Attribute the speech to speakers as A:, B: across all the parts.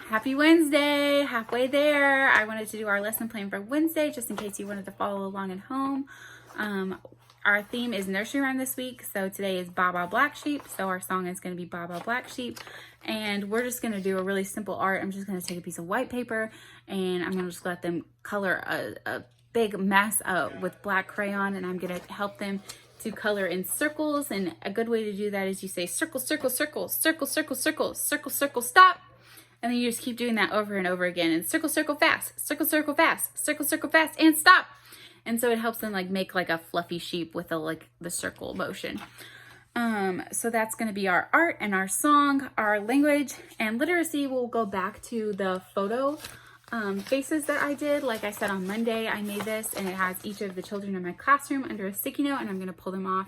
A: Happy Wednesday, halfway there. I wanted to do our lesson plan for Wednesday just in case you wanted to follow along at home. Our theme is nursery rhyme this week. So today is Baa Baa Black Sheep. So our song is going to be Baa Baa Black Sheep. And we're just going to do a really simple art. I'm just going to take a piece of white paper and I'm going to just let them color a big mess with black crayon, and I'm going to help them to color in circles. And a good way to do that is you say circle, circle, circle, circle, circle, circle, circle, circle, stop. And then you just keep doing that over and over again. And circle, circle, fast, circle, circle, fast, circle, circle, fast, and stop. And so it helps them like make like a fluffy sheep with the circle motion. So that's going to be our art and our song. Our language and literacy will go back to the photo faces that I did. Like I said, on Monday, I made this and it has each of the children in my classroom under a sticky note, and I'm going to pull them off.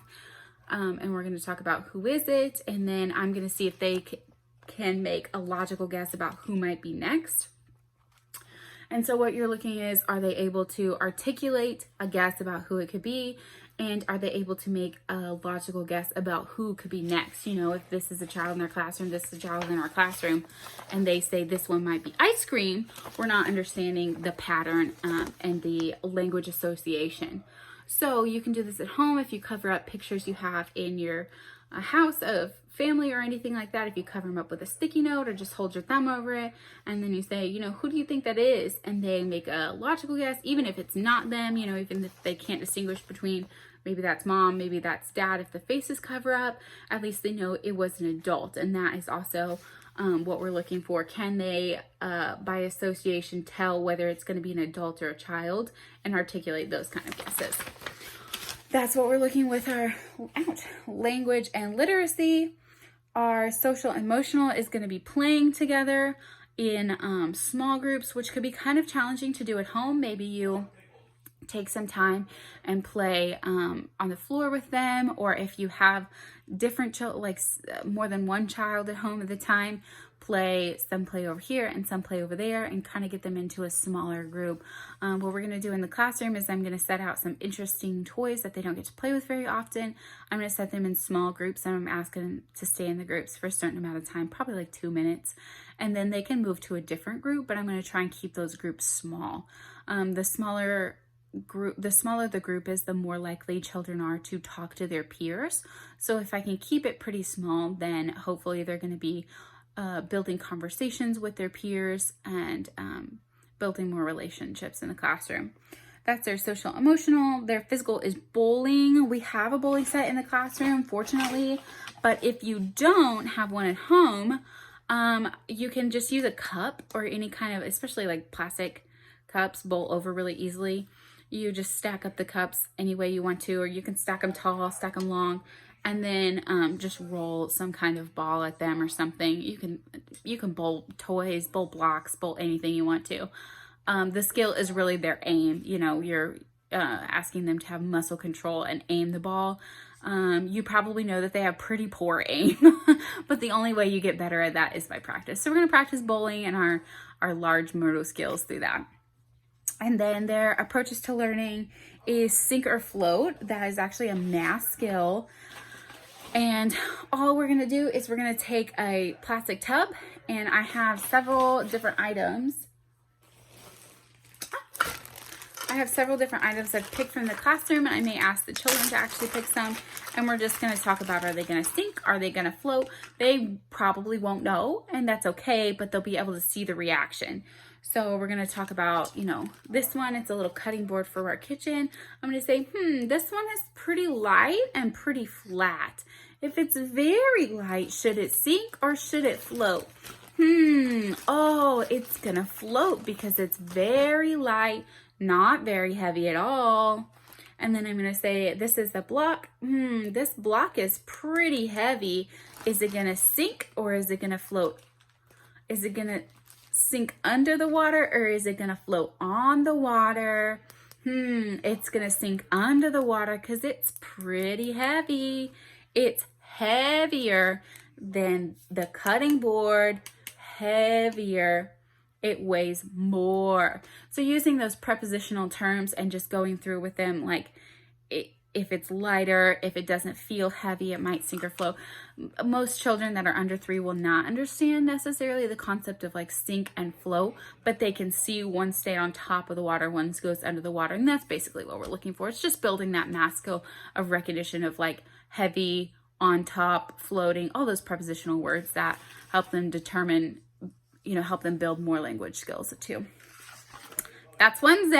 A: And we're going to talk about who is it. And then I'm going to see if they can make a logical guess about who might be next. And so what you're looking is, are they able to articulate a guess about who it could be? And are they able to make a logical guess about who could be next? You know, if this is a child in their classroom, this is a child in our classroom, and they say this one might be ice cream, we're not understanding the pattern and the language association. So you can do this at home if you cover up pictures you have in your house of family or anything like that. If you cover them up with a sticky note or just hold your thumb over it, and then you say, you know, who do you think that is? And they make a logical guess, even if it's not them, you know, even if they can't distinguish between maybe that's mom, maybe that's dad. If the faces cover up, at least they know it was an adult. And that is also what we're looking for. Can they, by association, tell whether it's going to be an adult or a child and articulate those kind of guesses? That's what we're looking with our language and literacy. Our social emotional is going to be playing together in small groups, which could be kind of challenging to do at home. Maybe you take some time and play on the floor with them, or if you have different children, like more than one child at home at the time, some play over here and some play over there, and kind of get them into a smaller group. What we're going to do in the classroom is I'm going to set out some interesting toys that they don't get to play with very often. I'm going to set them in small groups, and I'm asking them to stay in the groups for a certain amount of time, probably like 2 minutes, and then they can move to a different group, but I'm going to try and keep those groups small. The smaller the group is, the more likely children are to talk to their peers. So if I can keep it pretty small, then hopefully they're going to be building conversations with their peers and building more relationships in the classroom. That's their social emotional. Their physical is bowling. We have a bowling set in the classroom, fortunately, but if you don't have one at home, you can just use a cup or any kind of, especially like plastic cups, bowl over really easily. You just stack up the cups any way you want to, or you can stack them tall, stack them long, and then just roll some kind of ball at them or something. You can bowl toys, bowl blocks, bowl anything you want to. The skill is really their aim. You know, you're asking them to have muscle control and aim the ball. You probably know that they have pretty poor aim, but the only way you get better at that is by practice. So we're going to practice bowling and our large motor skills through that. And then their approaches to learning is sink or float. That is actually a math skill. And all we're going to do is we're going to take a plastic tub, and I have several different items. I've picked from the classroom, and I may ask the children to actually pick some. And we're just going to talk about, are they going to sink? Are they going to float? They probably won't know, and that's okay, but they'll be able to see the reaction. So we're going to talk about, you know, this one, it's a little cutting board for our kitchen. I'm going to say, this one is pretty light and pretty flat. If it's very light, should it sink or should it float? Oh, it's going to float because it's very light, not very heavy at all. And then I'm going to say, this is the block. This block is pretty heavy. Is it going to sink or is it going to float? Is it going to sink under the water or is it going to float on the water? It's going to sink under the water because it's pretty heavy. It's heavier than the cutting board, heavier. It weighs more. So using those prepositional terms and just going through with them, like if it's lighter, if it doesn't feel heavy, it might sink or flow. Most children that are under 3 will not understand necessarily the concept of like sink and flow, but they can see one stay on top of the water, one goes under the water, and that's basically what we're looking for. It's just building that math skill of recognition of like heavy, on top, floating, all those prepositional words that help them determine, help them build more language skills too. That's Wednesday.